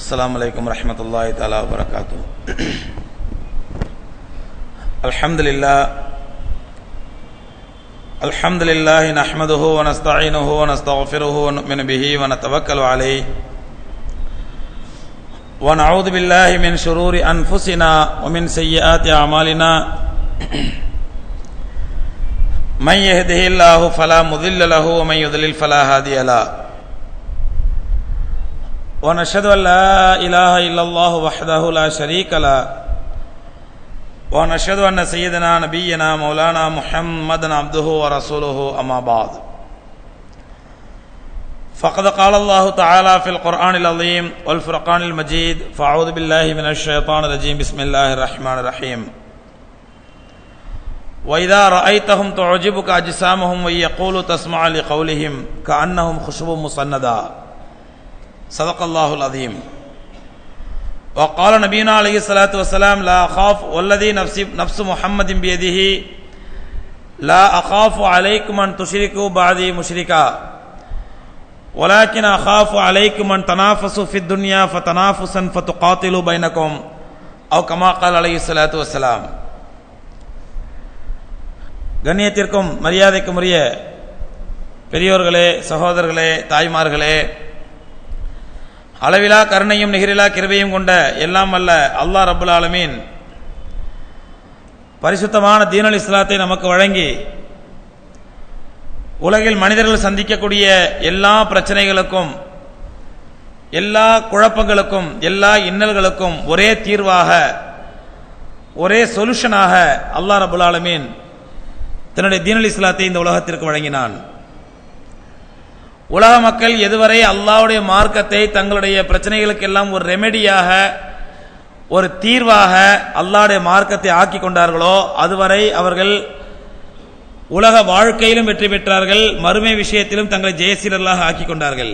अस्सलामु अलैकुम रहमतुल्लाहि तआला व बरकातुहू। अल्हम्दुलिल्लाह नहमदुहु व नस्तईनुहु व नस्तगफिरुहु व नु'मिनु बिही व नतवक्कलु अलैहि व नऊज़ु बिल्लाहि मिन शुरूरि अनफुसिना व मिन सय्यिआति अमालिना मन यहदिहिल्लाहु फला मुदिल्ल लहु व मन युद्लिल फला हादिय लहु व नशहदु अन ला इलाहा इल्लल्लाहु वहदहु ला शरीका लहु व नशहदु अन्न सय्यदना नबिय्यना मौलाना मुहम्मदन अब्दुहु व रसूलुहु अम्मा बाद फ़क़द क़ाल अल्लाहु तआला फ़िल क़ुरआनिल अज़ीम वल फ़ुरक़ानिल मजीद फ़अऊज़ु बिल्लाहि मिनश शैतानिर रजीम बिस्मिल्लाहिर रहमानिर रहीम व इज़ा रअयतहुम तुअजिबुका अजसामुहुम व यक़ूलू तस्मअ लिक़ौलिहिम कअन्नहुम खुशबुम मुसन्नदा सदक़ल्लाहुल अज़ीम। वक़ाल नबीना अलैहिस्सलातु वस्सलाम ला अख़ाफ़ु वल्लज़ी नफ्सु मुहम्मदिन बियदिही ला अख़ाफ़ु अलैकुम अन तुशरिकू बअदी मुशरिका वलाकिन अख़ाफ़ु अलैकुम अन तनाफ़सू फ़िद्दुनिया फ़तनाफ़ुसन फ़तुक़ातिलू बैनकुम औ कमा क़ाल अलैहिस्सलातु वस्सलाम। கண்ணியத்திற்கும் மரியாதைக்கும் உரிய பெரியோர்களே, சகோதரர்களே, தாய்மார்களே, அளவிலா கருணையும் நிகரிலா கிருபையும் கொண்ட எல்லாம் வல்ல அல்லாஹ் ரப்புல் ஆலமீன் பரிசுத்தமான தீனுல் இஸ்லாத்தை நமக்கு வழங்கி உலகில் மனிதர்கள் சந்திக்கக்கூடிய எல்லா பிரச்சனைகளுக்கும், எல்லா குழப்பங்களுக்கும், எல்லா இன்னல்களுக்கும் ஒரே தீர்வாக, ஒரே சொல்யூஷனாக அல்லாஹ் ரப்புல் ஆலமீன் தன்னுடைய தீனுல் இஸ்லாத்தை இந்த உலகத்திற்கு வழங்கினான். உலக மக்கள் எதுவரை அல்லாஹ்வுடைய மார்க்கத்தை தங்களுடைய பிரச்சனைகளுக்கெல்லாம் ஒரு ரெமெடியாக, ஒரு தீர்வாக அல்லாஹ்வுடைய மார்க்கத்தை ஆக்கி கொண்டார்களோ அதுவரை அவர்கள் உலக வாழ்க்கையிலும் வெற்றி பெற்றார்கள், மறுமை விஷயத்திலும் தங்களை ஜெயசீலர்களாக ஆக்கி கொண்டார்கள்.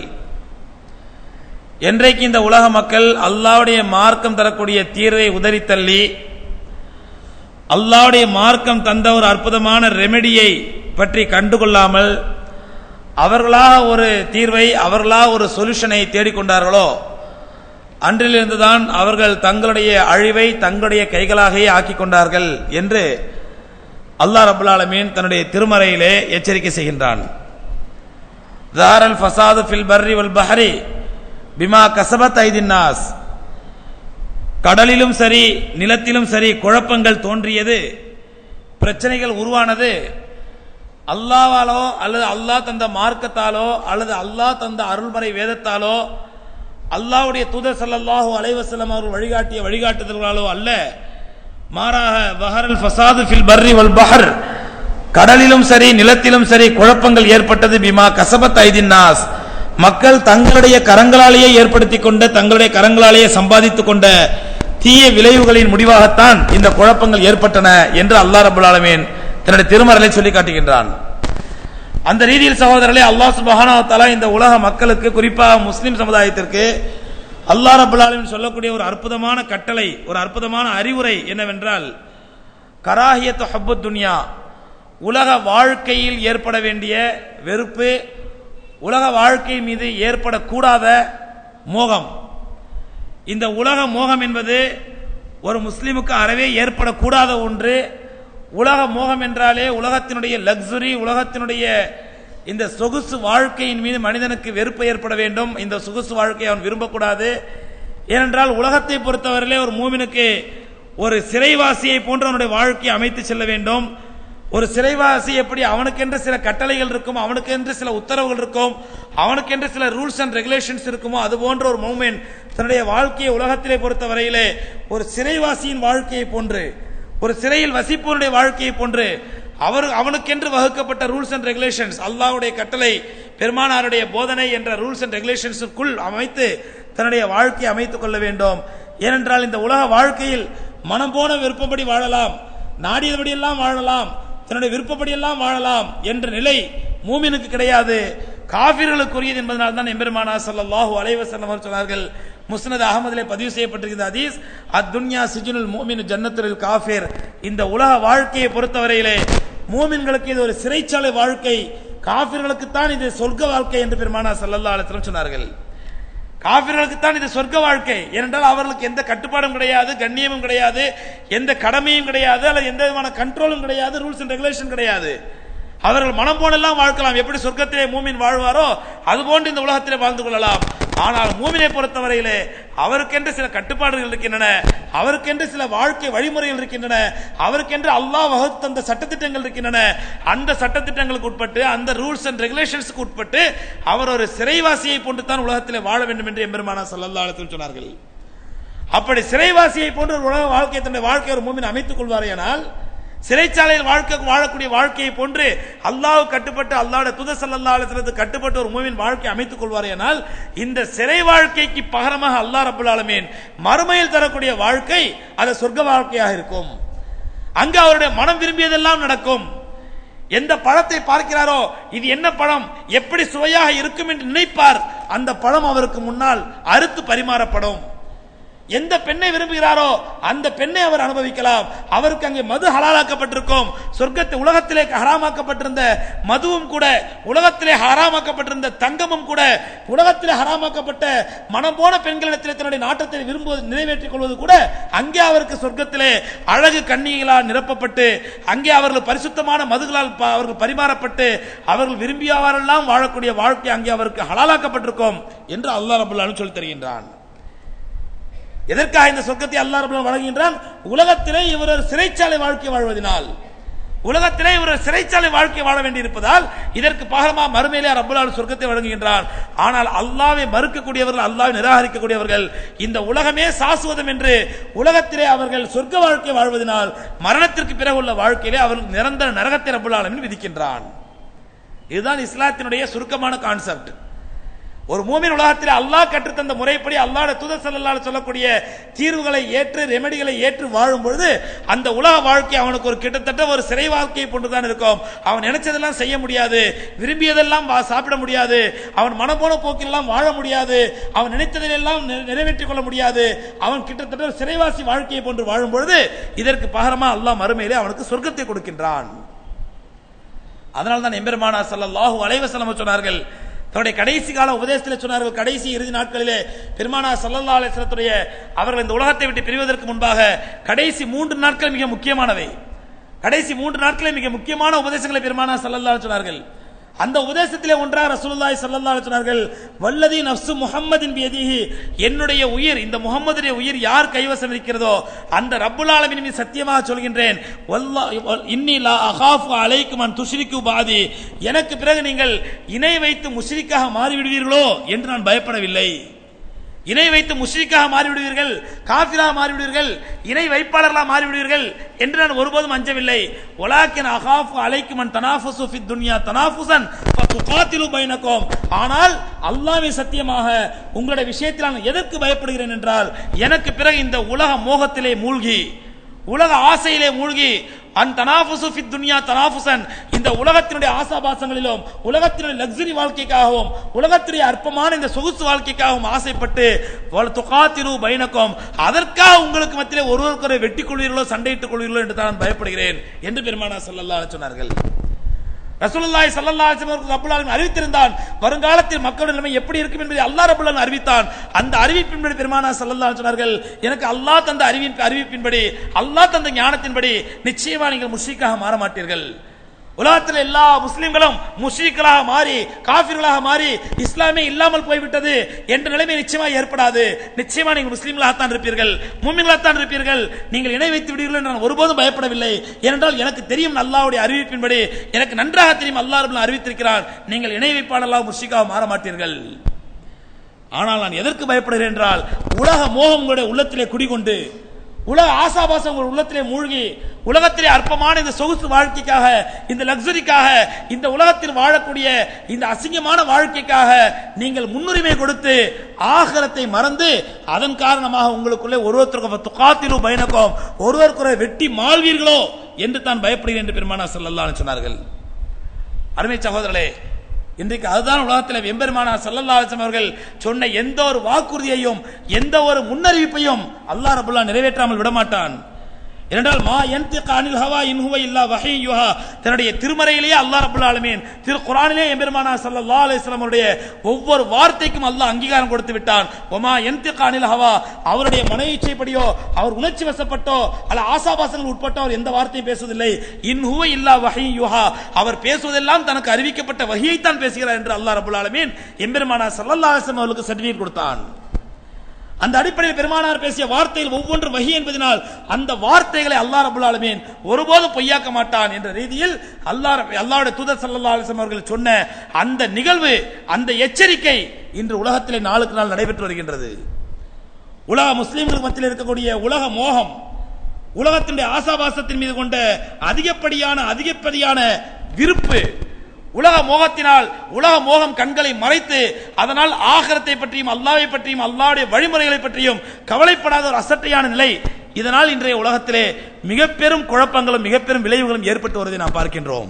என்றைக்கு இந்த உலக மக்கள் அல்லாஹ்வுடைய மார்க்கம் தரக்கூடிய தீர்வை உதறி தள்ளி அல்லாஹ்வுடைய மார்க்கம் தந்த ஒரு அற்புதமான ரெமெடியை பற்றி கண்டுகொள்ளாமல் அவர்களாக ஒரு தீர்வை, அவர்களாக ஒரு சொல்யூஷனை தேடிக்கொண்டார்களோ அன்றிலிருந்துதான் அவர்கள் தங்களுடைய அழிவை தங்களுடைய கைகளாகவே ஆக்கி கொண்டார்கள் என்று அல்லாஹ் ரப்புல் ஆலமீன் தன்னுடைய திருமறையிலே எச்சரிக்கை செய்கின்றான். ஸாரல் ஃபஸாது ஃபில் பர்ரி வல் பஹரி பிமா கஸபத் ஐதின் நாஸ். கடலிலும் சரி நிலத்திலும் சரி குழப்பங்கள் தோன்றியது, பிரச்சனைகள் உருவானது அல்லாஹ்வாலோ அல்லது அல்லாஹ் தந்த மார்க்கத்தாலோ அல்லது அல்லாஹ் தந்த அருள்மறை வேதத்தாலோ அல்லாஹ்வுடைய தூதர் ஸல்லல்லாஹு அலைஹி வஸல்லம் அவர்கள் வழிகாட்டிய வழிகாட்டுதல்களாலோ அல்ல. மாறாக வஹரல் ஃபஸாது ஃபில் பர்ரி வல் பஹர், கடலிலும் சரி நிலத்திலும் சரி குழப்பங்கள் ஏற்பட்டது பிமா கஸபத் ஐதின் நாஸ், மக்கள் தங்களுடைய கரங்களாலேயே ஏற்படுத்தி கொண்ட, தங்களுடைய கரங்களாலேயே சம்பாதித்துக் கொண்ட தீய விளைவுகளின் முடிவாகத்தான் இந்த குழப்பங்கள் ஏற்பட்டன என்று அல்லாஹ் ரப்புல் ஆலமீன் தன்னுடைய திருமறையை சொல்லி காட்டுகின்றான். அந்த ரீதியில் சகோதரர்களே, அல்லாஹ் சுப்ஹானஹு வ தஆலா இந்த உலக மக்களுக்கு, குறிப்பாக முஸ்லிம் சமுதாயத்திற்கு அல்லாஹ் ரப்புல் ஆலமீன் சொல்லக்கூடிய ஒரு அற்புதமான கட்டளை, ஒரு அற்புதமான அறிவுரை என்னவென்றால், கராஹியத்து ஹப்புத் துன்யா, உலக வாழ்க்கையில் ஏற்பட வேண்டிய வெறுப்பு, உலக வாழ்க்கை மீது ஏற்படக்கூடாத மோகம். இந்த உலக மோகம் என்பது ஒரு முஸ்லிமுக்கு அறவே ஏற்படக்கூடாத ஒன்று. உலக மோகம் என்றாலே உலகத்தினுடைய லக்ஸுரி, உலகத்தினுடைய இந்த சொகுசு வாழ்க்கையின் மீது மனிதனுக்கு வெறுப்பு ஏற்பட வேண்டும். இந்த சொகுசு வாழ்க்கையை அவன் விரும்பக்கூடாது. ஏனென்றால் உலகத்தை பொறுத்தவரையிலே ஒரு மூமினுக்கு ஒரு சிறைவாசியை போன்று அவனுடைய வாழ்க்கையை அமைத்து செல்ல வேண்டும். ஒரு சிறைவாசி எப்படி அவனுக்கென்று சில கட்டளைகள் இருக்கும், அவனுக்கென்று சில உத்தரவுகள் இருக்கும், அவனுக்கென்று சில ரூல்ஸ் அண்ட் ரெகுலேஷன்ஸ் இருக்குமோ, அது போன்ற ஒரு மூமென்ட் தன்னுடைய வாழ்க்கையை உலகத்திலே பொறுத்த வரையிலே ஒரு சிறைவாசியின் வாழ்க்கையை போன்று, ஒரு சிறையில் வசிப்பவனுடைய வாழ்க்கையை போன்று அவனுக்கென்று வகுக்கப்பட்ட ரூல்ஸ் அண்ட் ரெகுலேஷன்ஸ், அல்லாஹ்வுடைய கட்டளை, பெருமானாருடைய போதனை என்ற ரூல்ஸ் அண்ட் ரெகுலேஷன்ஸுக்குள் அமைத்து தன்னுடைய வாழ்க்கையை அமைத்துக் கொள்ள வேண்டும். ஏனென்றால் இந்த உலக வாழ்க்கையில் மனம் போன விருப்பப்படி வாழலாம், நாடியபடியெல்லாம் வாழலாம், தன்னுடைய விருப்பப்படியெல்லாம் வாழலாம் என்ற நிலை மூமினுக்கு கிடையாது, காஃபிர்களுக்குரியது என்பதனால் தான் எம்பெருமானார் ஸல்லல்லாஹு அலைஹி வஸல்லம் அவர்கள் சொன்னார்கள். முஸ்னத் அஹமதிலே பதிவு செய்யப்பட்டிருக்கிற ஹதீஸ், அத்துன்யா சிஜ்னுல் முஃமின் ஜன்னத்துல் காஃபிர். இந்த உலக வாழ்க்கையை பொறுத்தவரையிலே மூமின்களுக்கு இது ஒரு சிறைச்சாலை வாழ்க்கை, காஃபிர்களுக்கு தான் இது சொர்க்க வாழ்க்கை என்று பெருமானார் ஸல்லல்லாஹு அலைஹி வஸல்லம் சொன்னார்கள். காபிர்களுக்கு தான் இது சொர்க்க வாழ்க்கை. ஏனென்றால் அவர்களுக்கு எந்த கட்டுப்பாடும் கிடையாது, கண்ணியமும் கிடையாது, எந்த கடமையும் கிடையாது, அல்லது எந்த விதமான கண்ட்ரோலும் கிடையாது, ரூல்ஸ் அண்ட் ரெகுலேஷன் கிடையாது. அவர்கள் மனம் போனெல்லாம் வாழ்க்கலாம். எப்படி சொர்க்கத்திலே மூமின் வாழ்வாரோ அதுபோன்று இந்த உலகத்திலே வாழ்ந்து கொள்ளலாம். ஆனால் மூமினை பொறுத்தவரையிலே அவருக்கென்று சில கட்டுப்பாடுகள் இருக்கின்றன, அவருக்கென்று சில வாழ்க்கை வழிமுறைகள் இருக்கின்றன, அவருக்கென்று அல்லாஹ் வகுத்து தந்த சட்டத்திட்டங்கள் இருக்கின்றன. அந்த சட்டத்திட்டங்களுக்கு உட்பட்டு, அந்த ரூல்ஸ் அண்ட் ரெகுலேஷன்ஸ்க்கு உட்பட்டு அவர் ஒரு சிறைவாசியை போன்று தான் உலகத்திலே வாழ வேண்டும் என்று எம்பெருமானார் ஸல்லல்லாஹு அலைஹி வஸல்லம் சொன்னார்கள். அப்படி சிறைவாசியை போன்று ஒரு உலக வாழ்க்கையை தன்னுடைய வாழ்க்கையை ஒரு மூமின் அமைத்துக் கொள்வாரேயானால், சிறைச்சாலையில் வாழக்கூடிய வாழ்க்கையை போன்று அல்லாஹ் கட்டுப்பட்டு, அல்லாஹ்வுடைய தூதர் ஸல்லல்லாஹு அலைஹி வஸல்லம் கட்டுப்பட்டு ஒரு மூமின் வாழ்க்கை அமைத்துக் கொள்வாரேயானால், இந்த சிறை வாழ்க்கைக்கு பகரமாக அல்லாஹ் ரப்பல் ஆலமீன் மறுமையில் தரக்கூடிய வாழ்க்கை அது சொர்க்க வாழ்க்கையாக இருக்கும். அங்கு அவருடைய மனம் விரும்பியதெல்லாம் நடக்கும். எந்த பழத்தை பார்க்கிறாரோ இது என்ன பழம், எப்படி சுவையாக இருக்கும் என்று நினைப்பார், அந்த பழம் அவருக்கு முன்னால் அறுத்து பரிமாறப்படும். எந்த பெண்ணை விரும்புகிறாரோ அந்த பெண்ணை அவர் அனுபவிக்கலாம். அவருக்கு அங்கே மது ஹலாலாக்கப்பட்டிருக்கும். சொர்க்கத்தை உலகத்திலே ஹராமாக்கப்பட்டிருந்த மதுவும் கூட, உலகத்திலே ஹராமாக்கப்பட்டிருந்த தங்கமும் கூட, உலகத்திலே ஹராமாக்கப்பட்ட மனம் போன பெண்களிடத்திலே தன்னுடைய நாட்டத்தை விரும்புவது நிறைவேற்றிக் கொள்வது கூட அங்கே அவருக்கு சொர்க்கத்திலே அழகு கண்ணிகளால் நிரப்பப்பட்டு, அங்கே அவர்கள் பரிசுத்தமான மதுகளால் அவர்கள் பரிமாறப்பட்டு அவர்கள் விரும்பியவாறெல்லாம் வாழக்கூடிய வாழ்க்கை அங்கே அவருக்கு ஹலாலாக்கப்பட்டிருக்கும் என்று அல்லாஹ் ரப்பல் ஆலமீன் சொல்லித் தருகின்றான். எதற்காக இந்த சொர்க்கத்தை அல்லாஹ் ரப்பல் ஆலமீன் வழங்குகின்றான்? உலகத்திலே இவர் ஒரு சிறைச்சாலை வாழ்க்கை வாழ்வதனால், உலகத்திலே இவர் சிறைச்சாலை வாழ்க்கை வாழ வேண்டியிருப்பதால் இதற்கு பகரமாக மறுமையிலே ரப்பல் ஆலமீன் சொர்க்கத்தை வழங்குகின்றான். ஆனால் அல்லாஹ்வை மறுக்கக்கூடியவர்கள், அல்லாஹ்வை நிராகரிக்கக்கூடியவர்கள் இந்த உலகமே சாஸ்வதம் என்று உலகத்திலே அவர்கள் சொர்க்க வாழ்க்கை வாழ்வதனால் மரணத்திற்கு பிறகு உள்ள வாழ்க்கையிலே அவர்கள் நிரந்தர நரகத்தை ரப்பல் ஆலமீன் விதிக்கின்றான். இதுதான் இஸ்லாத்தினுடைய சுருக்கமான கான்செப்ட். ஒரு மூமின் உலகத்தில் அல்லாஹ் கற்றுத்தந்த முறைப்படி அல்லாஹ்வுடைய தூதர் ஸல்லல்லாஹு அலைஹி சொல்லக்கூடிய தீர்வுகளை ஏற்று, ரெமெடிகளை ஏற்று வாழும் பொழுது அந்த உலக வாழ்க்கை அவனுக்கு ஒரு கிட்டத்தட்ட ஒரு சிறை வாழ்க்கையை போன்றுதான் இருக்கும். அவன் நினைச்சதெல்லாம் செய்ய முடியாது, விரும்பியதெல்லாம் சாப்பிட முடியாது, அவன் மனப்போன போக்கிலெல்லாம் வாழ முடியாது, அவன் நினைத்ததிலெல்லாம் நிறைவேற்றிக் கொள்ள முடியாது. அவன் கிட்டத்தட்ட ஒரு சிறைவாசி வாழ்க்கையை போன்று வாழும் பொழுது இதற்கு பகரமா அல்லாஹ் மறுமையிலே அவனுக்கு சொர்க்கத்தை கொடுக்கின்றான். அதனால்தான் எம்பெருமானார் ஸல்லல்லாஹு அலைஹி வஸல்லம் சொன்னார்கள், தன்னுடைய கடைசி கால உபதேசத்தில் சொன்னார்கள், கடைசி இறுதி நாட்களிலே பெருமானார் ஸல்லல்லாஹு அலைஹி வஸல்லத்துடைய அவர்கள் இந்த உலகத்தை விட்டு பிரிவதற்கு முன்பாக கடைசி 3 நாட்கள் மிக முக்கியமானவை. கடைசி 3 நாட்களில் மிக முக்கியமான உபதேசங்களை பெருமானார் ஸல்லல்லாஹு அலைஹி சொன்னார்கள். அந்த உபதேசத்திலே ஒன்றாக ரசூலுல்லாஹி ஸல்லல்லாஹு அலைஹி சொன்னார்கள், வல்லதி நஃப்சு முஹம்மதின் பியதிஹி, என்னுடைய உயிர், இந்த முஹம்மதுடைய உயிர் யார் கைவசம் இருக்கிறதோ அந்த ரப்புல் ஆலமீன் மீது சத்தியமாக சொல்கின்றேன், வல்லாஹி இன்னி லா அகாஃபு அலைக்கும் அன் துஷ்ரிகு பாதி, எனக்கு பிறகு நீங்கள் இணை வைத்து முஷ்ரிக்காக மாறிவிடுவீர்களோ என்று நான் பயப்படவில்லை. இணை வைத்து முஷ்ரிக்காக மாறிவிடுவீர்கள், காஃபிராக மாறிவிடுவீர்கள், இணை வைப்பாளர்களாக மாறிவிடுவீர்கள் என்று நான் ஒருபோதும் அஞ்சவில்லை. வலாக்கின் அகாஃபு அலைக்கும் அன் தனாஃபுசு ஃபித் துன்யா தனாஃபுசன் ஃபதுகாத்திலு பைனகும், ஆனால் அல்லாஹ்வின் சத்தியமாக உங்களுடைய விஷயத்தில் நான் எதற்கு பயப்படுகிறேன் என்றால், எனக்கு பிறகு இந்த உலக மோகத்திலே மூழ்கி, உலக ஆசையிலே மூழ்கி, அன் தனாஃபுசு ஃபித் துன்யா தனாஃபுசன், இந்த உலகத்தினுடைய ஆசாபாசங்களிலும் உலகத்தினுடைய லக்ஸரி வாழ்க்கைக்காகவும் உலகத்தினுடைய அற்பமான இந்த சொகுசு வாழ்க்கைக்காகவும் ஆசைப்பட்டு துகாத்திலு பைனகும், அதற்காக உங்களுக்கு மத்தியிலே ஒருவருக்கொரு வெட்டிக் கொள்வீர்களோ சண்டையிட்டுக் கொள்வீர்களோ என்று தான் பயப்படுகிறேன் என்று பெருமானார் ஸல்லல்லாஹு அலைஹி சொன்னார்கள். ரசூலுல்லாஹி ஸல்லல்லாஹு அலைஹி வஸல்லம் ரப்பல் ஆலமீன் அறிவித்திருந்தான், வருங்காலத்தில் மக்களுடைய நிலைமை எப்படி இருக்கும் என்பதை அல்லாஹ் ரப்பல் ஆலமீன் அறிவித்தான். அந்த அறிவிப்பின்படி பெருமானார் ஸல்லல்லாஹு அலைஹி சொன்னார்கள், எனக்கு அல்லாஹ் தந்த அறிவிப்பின்படி, அல்லாஹ் தந்த ஞானத்தின்படி நிச்சயமா நீங்கள் முஷ்ரிக்காக மாற மாட்டீர்கள். உலகத்தில் எல்லா முஸ்லிம்களும் முஷ்ரிக்களாக மாறி, காஃபிர்களாக மாறி இஸ்லாமே இல்லாமல் போய்விட்டது என்ற நிலைமை நிச்சயமா ஏற்படாது. நிச்சயமா நீங்கள் முஸ்லிம்களாகத்தான் இருப்பீர்கள், மூமின்களாகத்தான் இருப்பீர்கள். நீங்கள் இணை வைத்து விடுவீர்கள் என்று நான் ஒருபோதும் பயப்படவில்லை. ஏனென்றால் எனக்கு தெரியும், அல்லாஹ்வுடைய அறிவிப்பின்படி எனக்கு நன்றாக தெரியும், அல்லாஹ் ரப்பல் அறிவித்திருக்கிறார், நீங்கள் இணை வைப்பாளர்களாக முஷ்ரிக்காக மாற மாட்டீர்கள். ஆனால் நான் எதற்கு பயப்படுகிறேன் என்றால், உலக மோகம் உங்களுடைய உள்ளத்திலே குடிகொண்டு, உலக ஆசாபாசம் உங்கள் உள்ளத்திலே மூழ்கி, உலகத்திலே அற்பமான இந்த சொகுசு வாழ்க்கைக்காக, இந்த லக்ஸரிக்காக, இந்த உலகத்தில் வாழக்கூடிய இந்த அசிங்கமான வாழ்க்கைக்காக நீங்கள் முன்னுரிமை கொடுத்து ஆகிரத்தை மறந்து அதன் காரணமாக உங்களுக்குள்ளே ஒருவருக்கு துகாத்திலு பைனகும், ஒருவருக்குறை வெட்டி மாழ்வீர்களோ என்று தான் பயப்படுகிறேன் என்று பெருமானார் ஸல்லல்லாஹு அலைஹி சொன்னார்கள். அருமை சகோதரர்களே, இன்றைக்கு அதுதான் உலகத்தில் எம்பெருமானார் ஸல்லல்லாஹு அலைஹி வஸல்லம் அவர்கள் சொன்ன எந்த ஒரு வாக்குறுதியையும் எந்த ஒரு முன்னறிவிப்பையும் அல்லாஹ் ரப்பல் ஆலமீன் நிறைவேற்றாமல் விடமாட்டான். ஏனென்றால் மா யன்திகு அனில் ஹவா இன் ஹுவ இல்லா வஹீ யுஹா, தன்னுடைய திருமறையிலேயே அல்லாஹ் ரப்பல் ஆலமீன் திருக்குர்ஆனிலே எம்பெருமானார் ஸல்லல்லாஹு அலைஹி வஸல்லம் அவருடைய ஒவ்வொரு வார்த்தைக்கும் அல்லாஹ் அங்கீகாரம் கொடுத்து விட்டான். வமா யன்திகு அனில் ஹவா, அவருடைய மன இச்சைப்படியோ அவர் உணர்ச்சி வசப்பட்டோ அல்ல ஆசாபாசங்கள் உட்பட்டோ அவர் எந்த வார்த்தையும் பேசுவதில்லை. இன் ஹுவ இல்லா வஹீ யுஹா, அவர் பேசுவதெல்லாம் தனக்கு அறிவிக்கப்பட்ட வஹீயை தான் பேசுகிறார் என்று அல்லாஹ் ரப்பல் ஆலமீன் எம்பெருமானார் ஸல்லல்லாஹு அலைஹி வஸல்லம் அவர்களுக்கு சர்டிஃபிகேட் கொடுத்தான். அந்த அடிப்படையில் பெருமானார் பேசிய வார்த்தைகள் ஒவ்வொன்று வஹி என்பதனால் அந்த வார்த்தைகளை அல்லாஹ் ரப்பல் ஆலமீன் ஒருபோதும் பொய்யாக்க மாட்டான் என்ற ரீதியில் அல்லாஹ்வுடைய தூதர் ஸல்லல்லாஹு அலைஹி வஸல்லம் அவர்கள் சொன்ன அந்த நிகழ்வு, அந்த எச்சரிக்கை இன்று உலகத்திலே நாளுக்கு நாள் நடைபெற்று வருகின்றது. உலக முஸ்லிம்களுக்கு மத்தியில் இருக்கக்கூடிய உலக மோகம், உலகத்தினுடைய ஆசாபாசத்தின் மீது கொண்ட அதிகப்படியான விருப்பு, உலக மோகத்தினால் உலக மோகம் கண்களை மறைத்து அதனால் ஆகிரத்தை பற்றியும் அல்லாஹ்வை பற்றியும் அல்லாஹ்வுடைய வழிமுறைகளை பற்றியும் கவலைப்படாத ஒரு அசட்டையான நிலை, இதனால் இன்றைய உலகத்திலே மிக பெரும் குழப்பங்களும் மிக பெரும் விளைவுகளும் ஏற்பட்டு வருவதை நாம் பார்க்கின்றோம்.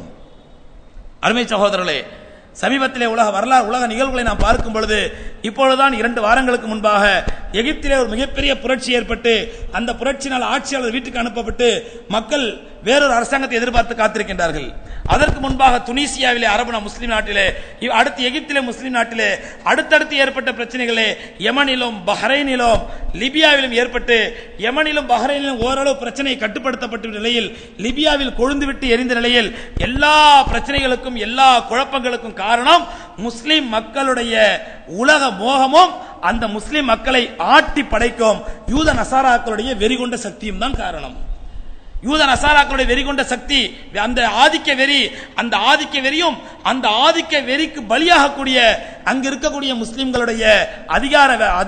அருமை சகோதரர்களே, சமீபத்திலே உலக நிகழ்வுகளை நாம் பார்க்கும் பொழுது இப்பொழுதுதான் 2 வாரங்களுக்கு முன்பாக எகிப்திலே ஒரு மிகப்பெரிய புரட்சி ஏற்பட்டு அந்த புரட்சியினால் ஆட்சியாளர் வீட்டுக்கு அனுப்பப்பட்டு மக்கள் வேறொரு அரசாங்கத்தை எதிர்பார்த்து காத்திருக்கின்றார்கள். அதற்கு முன்பாக துனிசியாவிலே அரபு முஸ்லிம் நாட்டிலே, அடுத்து எகிப்திலே முஸ்லிம் நாட்டிலே அடுத்தடுத்து ஏற்பட்ட பிரச்சனைகளே யமனிலும் பஹ்ரைனிலும் லிபியாவிலும் ஏற்பட்டு, யமனிலும் பஹ்ரைனிலும் ஓரளவு பிரச்சனை கட்டுப்படுத்தப்பட்ட நிலையில் லிபியாவில் கொழுந்துவிட்டு எரிந்த நிலையில் எல்லா பிரச்சனைகளுக்கும் எல்லா குழப்பங்களுக்கும் காரணம் முஸ்லிம் மக்களுடைய உலக மோகமும் அந்த முஸ்லிம் மக்களை ஆட்டி படைக்கும் யூத நசாராக்களுடைய வெறிகொண்ட சக்தியும் தான் காரணம். யூத நசாராக்களுடைய வெறிகொண்ட சக்தி, அந்த ஆதிக்க வெறி, அந்த ஆதிக்க வெறியும் அந்த ஆதிக்க வெறிக்கு பலியாகக்கூடிய அங்கு இருக்கக்கூடிய முஸ்லிம்களுடைய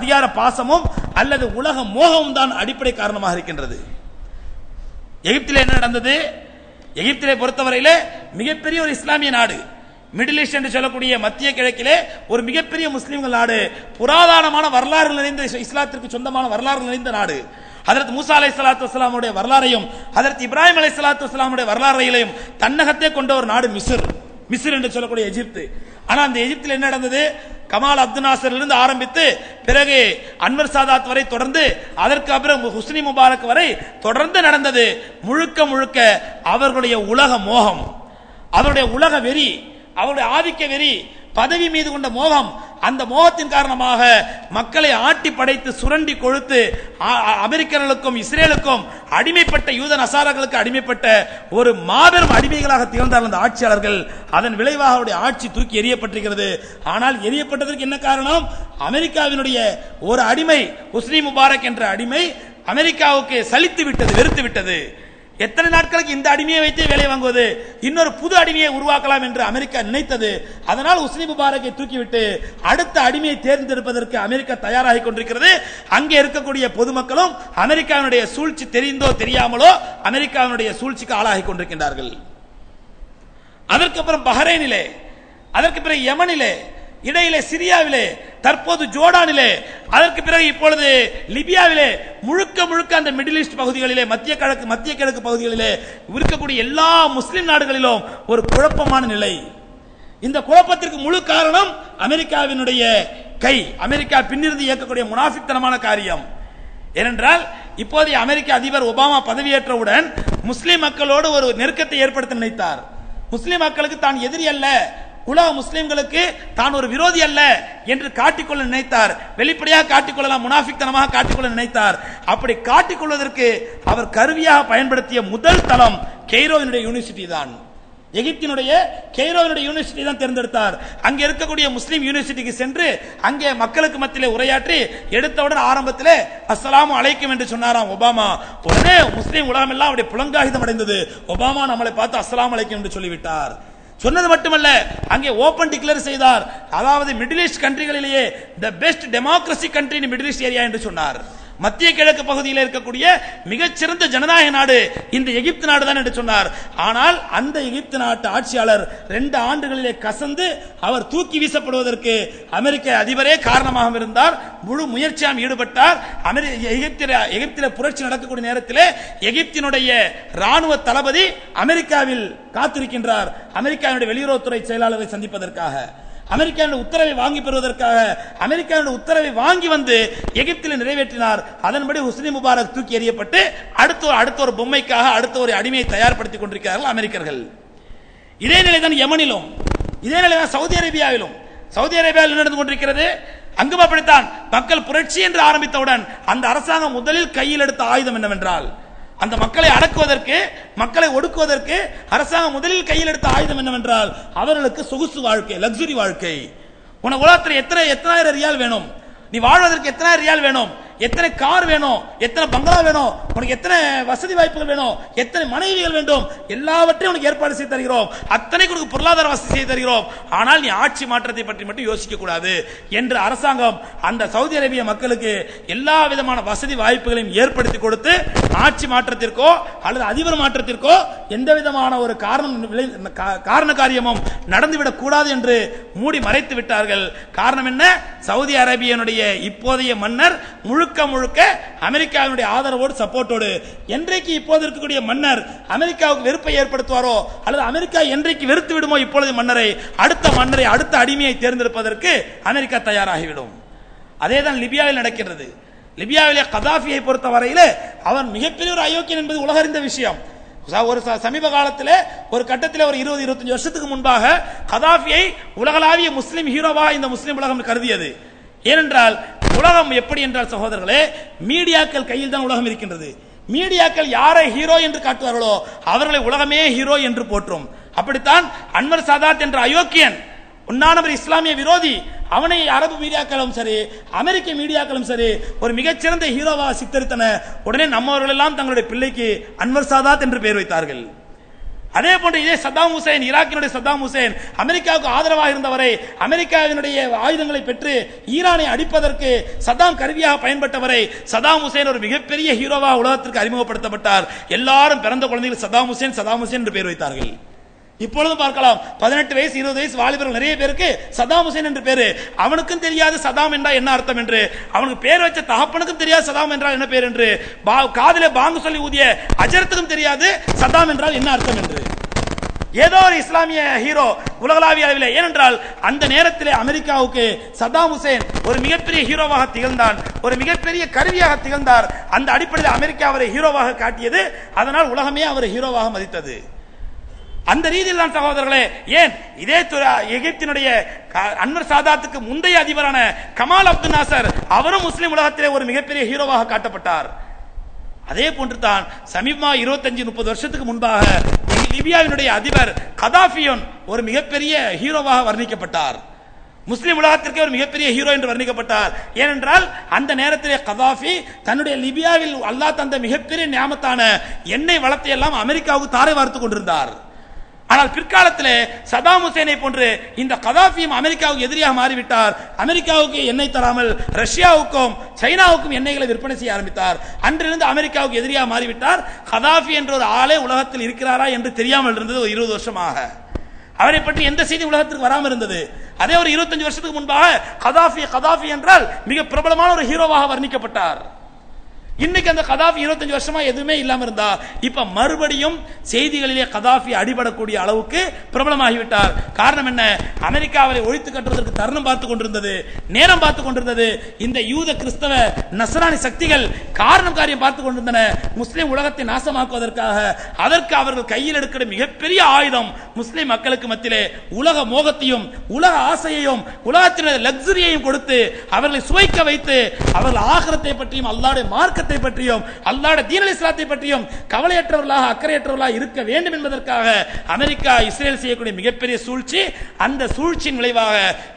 அதிகார பாசமும் அல்லது உலக மோகமும் தான் அடிப்படை காரணமாக இருக்கின்றது. எகிப்திலே என்ன நடந்தது? எகிப்திலே பொறுத்தவரையிலே மிகப்பெரிய ஒரு இஸ்லாமிய நாடு, மிடில் ஈஸ்ட் என்று சொல்லக்கூடிய மத்திய கிழக்கிலே ஒரு மிகப்பெரிய முஸ்லிம்கள் நாடு, புராதனமான வரலாறு நிறைந்த இஸ்லாத்திற்கு சொந்தமான வரலாறு நிறைந்த நாடு. ஹஜ்ரத் மூசா அலைஹிஸ்ஸலாத்து வஸ்ஸலாமுடைய வரலாறையும் ஹஜ்ரத் இப்ராஹிம் அலைஹிஸ்ஸலாத்து வஸ்ஸலாமுடைய வரலாறையும் தன்னகத்தே கொண்ட ஒரு நாடு மிஸ்ர் என்று சொல்லக்கூடிய எகிப்து. ஆனா அந்த எகிப்தில் என்ன நடந்தது? கமால் அப்துல் நாசரிலிருந்து ஆரம்பித்து பிறகு அன்வர் சாதாத் வரை தொடர்ந்து அதற்கு அப்புறம் ஹுஸ்னி முபாரக் வரை தொடர்ந்து நடந்தது முழுக்க முழுக்க அவர்களுடைய உலக மோகம், அவருடைய உலக வெறி, அவருடைய ஆதிக்க வெறி, பதவி மீது கொண்ட மோகம். அந்த மோகத்தின் காரணமாக மக்களை ஆட்டி படைத்து சுரண்டி கொழுத்து அமெரிக்கர்களுக்கும் இஸ்ரேலுக்கும் அடிமைப்பட்ட யூத நசாராக்களுக்கு அடிமைப்பட்ட ஒரு மாபெரும் அடிமைகளாக திகழ்ந்தார் அந்த ஆட்சியாளர்கள். அதன் விளைவாக அவருடைய ஆட்சி தூக்கி எறியப்பட்டிருக்கிறது. ஆனால் எறியப்பட்டதற்கு என்ன காரணம்? அமெரிக்காவினுடைய ஒரு அடிமை, ஹுஸ்னி முபாரக் என்ற அடிமை அமெரிக்காவுக்கு சலித்து விட்டது, வெறுத்து விட்டது. எத்தனை நாட்களுக்கு இந்த அடிமையை வைத்தே வேலை வாங்குவது, இன்னொரு புது அடிமையை உருவாக்கலாம் என்று அமெரிக்கா நினைத்தது. அதனால் ஹுஸ்னி முபாரக்கை தூக்கிவிட்டு அடுத்த அடிமையை தேர்ந்தெடுப்பதற்கு அமெரிக்கா தயாராகி கொண்டிருக்கிறது. அங்கே இருக்கக்கூடிய பொதுமக்களும் அமெரிக்காவினுடைய சூழ்ச்சி தெரிந்தோ தெரியாமலோ அமெரிக்காவினுடைய சூழ்ச்சிக்கு ஆளாகி கொண்டிருக்கின்றார்கள். அதற்கு அப்புறம் பஹ்ரைனிலே, அதற்கு பிறகு யமனிலே, இடையிலே சிரியாவிலே, தற்போது ஜோர்டானிலே, அதற்கு பிறகு இப்பொழுது லிபியாவிலே, முழுக்க முழுக்க அந்த மிடில் ஈஸ்ட் பகுதிகளிலே, மத்திய கிழக்கு பகுதிகளிலே இருக்கக்கூடிய எல்லா முஸ்லிம் நாடுகளிலும் ஒரு குழப்பமான நிலை. இந்த குழப்பத்திற்கு முழு காரணம் அமெரிக்காவினுடைய கை, அமெரிக்கா பின்னிருந்து இயக்கக்கூடிய முனாஃபிக்தனமான காரியம். ஏனென்றால் இப்போதைய அமெரிக்க அதிபர் ஒபாமா பதவியேற்றவுடன் முஸ்லிம் மக்களோடு ஒரு நெருக்கத்தை ஏற்படுத்த நினைத்தார். முஸ்லிம் மக்களுக்கு தான் எதிரி அல்ல, உலக முஸ்லிம்களுக்கு தான் ஒரு விரோதி அல்ல என்று காட்டிக்கொள்ள நினைத்தார். வெளிப்படையாக காட்டிக்கொள்ளலாம், முனாஃபிக்தனமாக காட்டிக்கொள்ள நினைத்தார். அப்படி காட்டிக்கொள்வதற்கு அவர் கருவியாக பயன்படுத்திய முதல் தளம் கெய்ரோவினுடைய யூனிவர்சிட்டி தான். எகிப்தினுடைய கெய்ரோவினுடைய யூனிவர்சிட்டி தான் தேர்ந்தெடுத்தார். அங்கே இருக்கக்கூடிய முஸ்லீம் யூனிவர்சிட்டிக்கு சென்று அங்கே மக்களுக்கு மத்தியிலே உரையாற்றி எடுத்தவுடன் ஆரம்பத்திலே அஸ்ஸலாமு அலைக்கும் என்று சொன்னாராம் ஒபாமா. உடனே முஸ்லீம் உலகம் எல்லாம் அவருடைய புலங்காகிதம் அடைந்தது. ஒபாமா நம்மளை பார்த்து அஸ்ஸலாமு அலைக்கும் என்று சொல்லிவிட்டார். சொன்னது மட்டுமல்ல, அங்கே ஓபன் டிக்ளேர் செய்தார். அதாவது மிடில் ஈஸ்ட் கண்ட்ரிகளிலேயே the best democracy country in middle east area என்று சொன்னார். மத்திய கிழக்கு பகுதியில் இருக்கக்கூடிய மிகச்சிறந்த ஜனநாயக நாடு இந்த எகிப்து நாடு தான் என்று சொன்னார். ஆனால் அந்த எகிப்து நாட்டு ஆட்சியாளர் 2 ஆண்டுகளிலே கசந்து அவர் தூக்கி வீசப்படுவதற்கு அமெரிக்க அதிபரே காரணமாக இருந்தார். முழு முயற்சியாம் ஈடுபட்டார். எகிப்தில புரட்சி நடக்கக்கூடிய நேரத்திலே எகிப்தினுடைய ராணுவ தளபதி அமெரிக்காவில் காத்திருக்கின்றார், அமெரிக்காவுடைய வெளியுறவுத்துறை செயலாளரை சந்திப்பதற்காக. அமெரிக்காவின் உத்தரவை வாங்கி பெறுவதற்காக அமெரிக்காவின் உத்தரவை வாங்கி வந்து எகிப்தில் நிறைவேற்றினார். அதன்படி ஹுஸ்னி முபாரக் தூக்கி எறியப்பட்டு அடுத்த ஒரு பொம்மைக்காக அடுத்த ஒரு அடிமையை தயார்படுத்திக் கொண்டிருக்கிறார்கள் அமெரிக்கர்கள். இதே நிலைதான் யமனிலும், இதே நிலைதான் சவுதி அரேபியாவிலும். சவுதி அரேபியாவில் நடந்து கொண்டிருக்கிறது. அங்கும் அப்படித்தான். மக்கள் புரட்சி என்று ஆரம்பித்தவுடன் அந்த அரசாங்கம் முதலில் கையில் எடுத்த ஆயுதம் என்னவென்றால், அந்த மக்களை அடக்குவதற்கு, மக்களை ஒடுக்குவதற்கு அரசாங்கம் முதலில் கையில் எடுத்த ஆயுதம் என்னவென்றால் அவர்களுக்கு சொகுசு வாழ்க்கை, லக்ஸுரி வாழ்க்கை. உனக்கு உலகத்தில் எத்தனாயிரம் ரியால் வேணும், நீ வாழ்வதற்கு எத்தனாயிரம் ரியால் வேணும், எத்தனை கார் வேணும், எத்தனை பங்களா வேணும், உனக்கு எத்தனை வசதி வாய்ப்புகள் வேணும், எத்தனை மனைவிகள் வேண்டும், எல்லாவற்றையும் உனக்கு ஏற்பாடு செய்து தருகிறோம், அத்தனை உனக்கு பொருளாதார வசதி செய்து தருகிறோம். ஆனால் நீ ஆட்சி மாற்றத்தை பற்றி மட்டும் யோசிக்க கூடாது என்று அரசாங்கம் அந்த சவுதி அரேபிய மக்களுக்கு எல்லா விதமான வசதி வாய்ப்புகளையும் ஏற்படுத்தி கொடுத்து ஆட்சி மாற்றத்திற்கோ அல்லது அதிபர் மாற்றத்திற்கோ எந்த விதமான ஒரு காரண காரியமும் நடந்துவிடக் கூடாது என்று மூடி மறைத்து விட்டார்கள். காரணம் என்ன? சவுதி அரேபியனுடைய இப்போதைய மன்னர் முழுக்க அமெரிக்காவினுடைய ஆதரவோடு, சப்போர்ட்டோடு. என்றைக்கு இப்போது இருக்கக்கூடிய மன்னர் அமெரிக்காவுக்கு வெறுப்பை ஏற்படுத்துவாரோ அல்லது அமெரிக்கா என்றைக்கு வெறுத்து விடுமோ இப்பொழுது மன்னரை, அடுத்த அடிமையை தேர்ந்தெடுப்பதற்கு அமெரிக்கா தயாராகிவிடும். அதேதான் லிபியாவில் நடக்கிறது. லிபியாவிலே கதாஃபியை பொறுத்த வரையிலே அவன் மிகப்பெரிய ஒரு அயோக்கியன் என்பது உலக அறிந்த விஷயம். ஒரு சமீப காலத்தில் ஒரு கட்டத்தில் ஒரு 20-25 வருஷத்துக்கு முன்பாக கதாஃபியை உலகளாவிய முஸ்லிம் ஹீரோவா இந்த முஸ்லிம் உலகம் கருதியது. ஏனென்றால் உலகம் எப்படி என்றால் சகோதரர்களே, மீடியாக்கள் கையில் தான் உலகம் இருக்கின்றது. மீடியாக்கள் யாரை ஹீரோ என்று காட்டுவார்களோ அவர்களை உலகமே ஹீரோ என்று போற்றும். அப்படித்தான் அன்வர் சாதாத் என்ற அயோக்கியன், உண்ணானவர் இஸ்லாமிய விரோதி, அவனை அரபு மீடியாக்களும் சரி அமெரிக்க மீடியாக்களும் சரி ஒரு மிகச்சிறந்த ஹீரோவா சித்தரித்தன. உடனே நம்மவர்கள் எல்லாம் தங்களுடைய பிள்ளைக்கு அன்வர் சாதாத் என்று பெயர் வைத்தார்கள். அதே போன்று இதே சத்தாம் ஹுசேன், ஈராக்கினுடைய சத்தாம் ஹுசேன் அமெரிக்காவுக்கு ஆதரவாக இருந்தவரை, அமெரிக்காவினுடைய ஆயுதங்களை பெற்று ஈரானை அடிப்பதற்கு சத்தாம் கருவியாக பயன்பட்டவரை சதாம் ஹுசேன் ஒரு மிகப்பெரிய ஹீரோவாக உலகத்திற்கு அறிமுகப்படுத்தப்பட்டார். எல்லாரும் பிறந்த குழந்தைகள் சதாம் ஹுசேன் என்று பெயர் வைத்தார்கள். இப்பொழுதும் பார்க்கலாம், 18 வயசு 20 வயசு வாலிபர்கள் நிறைய பேருக்கு சதாம் ஹுசேன் என்று பேரு. அவனுக்கும் தெரியாது சதாம் என்றால் என்ன அர்த்தம் என்று, அவனுக்கு பேர் வச்ச தகப்பனுக்கும் தெரியாது சதாம் என்றால் என்ன பேர் என்று, காதிலே பாங்கு சொல்லி ஊதிய அஜரத்துக்கும் தெரியாது சதாம் என்றால் என்ன அர்த்தம் என்று. ஏதோ ஒரு இஸ்லாமிய ஹீரோ உலகளாவிய அளவில். ஏனென்றால் அந்த நேரத்தில் அமெரிக்காவுக்கு சதாம் ஹுசேன் ஒரு மிகப்பெரிய ஹீரோவாக திகழ்ந்தான், ஒரு மிகப்பெரிய கருவியாக திகழ்ந்தார். அந்த அடிப்படையில் அமெரிக்கா அவரை ஹீரோவாக காட்டியது. அதனால் உலகமே அவரை ஹீரோவாக மதித்தது. அந்த ரீதியில் தான் சகோதரர்களே, ஏன் இதே எகிப்தினுடைய அன்வர் சாதாத்துக்கு முந்தைய அதிபரான கமால் அப்துல் நாசர் அவரும் முஸ்லிம் உலகத்திலே ஒரு மிகப்பெரிய ஹீரோவாக காட்டப்பட்டார். அதே போன்று தான் சமீபமா 25-30 வருஷத்துக்கு முன்பாக லிபியாவினுடைய அதிபர் கதாஃபியோன் ஒரு மிகப்பெரிய ஹீரோவாக வர்ணிக்கப்பட்டார். முஸ்லிம் உலகத்திற்கே ஒரு மிகப்பெரிய ஹீரோ என்று வர்ணிக்கப்பட்டார். ஏனென்றால் அந்த நேரத்திலே கதாஃபி தன்னுடைய லிபியாவில் அல்லாஹ் தந்த மிகப்பெரிய நியாமத்தான எண்ணெய் வளத்தை எல்லாம் அமெரிக்காவுக்கு தாரை வார்த்து கொண்டிருந்தார். ஆனால் பிற்காலத்தில் சதாம் ஹுசேனை போன்று இந்த கதாஃபியும் அமெரிக்காவுக்கு எதிரியாக மாறிவிட்டார். அமெரிக்காவுக்கு எண்ணெய் தராமல் ரஷ்யாவுக்கும் சைனாவுக்கும் எண்ணெய்களை விற்பனை செய்ய ஆரம்பித்தார். அன்றிலிருந்து அமெரிக்காவுக்கு எதிரியாக மாறிவிட்டார். கதாஃபி என்ற ஒரு ஆளே உலகத்தில் இருக்கிறாரா என்று தெரியாமல் இருந்தது ஒரு 20 வருஷமாக. அவரை பற்றி எந்த செய்தி உலகத்திற்கு வராமல் இருந்தது. அதே ஒரு 25 வருஷத்துக்கு முன்பாக கதாஃபி என்றால் மிக பிரபலமான ஒரு ஹீரோவாக வர்ணிக்கப்பட்டார். இன்னைக்கு அந்த கதாஃபி 25 வருஷமா எதுவுமே இல்லாம இருந்தா இப்ப மறுபடியும் செய்திகளிலே கதாஃபி அடிபடக்கூடிய அளவுக்கு பிரபலமாகிவிட்டார். காரணம் என்ன? அமெரிக்காவை ஒழித்து கட்டுவதற்கு தருணம் பார்த்துக் கொண்டிருந்தது, நேரம் பார்த்துக் கொண்டிருந்தது. இந்த யூத கிறிஸ்தவ நஸ்ரானி சக்திகள் காரணம் காரியம் பார்த்துக் கொண்டிருந்தன. முஸ்லிம் உலகத்தை நாசமாக்குவதற்காக அதற்கு அவர்கள் கையில் எடுக்கிற மிகப்பெரிய ஆயுதம் முஸ்லிம் மக்களுக்கு மத்தியிலே உலக மோகத்தையும் உலக ஆசையையும் உலகத்தினுடைய லக்ஸரியையும் கொடுத்து அவர்களை சுவைக்க வைத்து அவர்கள் ஆகிரத்தை பற்றியும் அல்லாஹ்வுடைய மார்க்க பற்றியும் அல்லாஹ்வுடைய தீன் இஸ்லாத்தை பற்றியும் கவலையற்றவர்களாக அக்கறையற்றவர்களாக இருக்க வேண்டும் என்பதற்காக அமெரிக்கா இஸ்ரேல் செய்யக்கூடிய மிகப்பெரிய சூழ்ச்சி. அந்த சூழ்ச்சியின் விளைவாக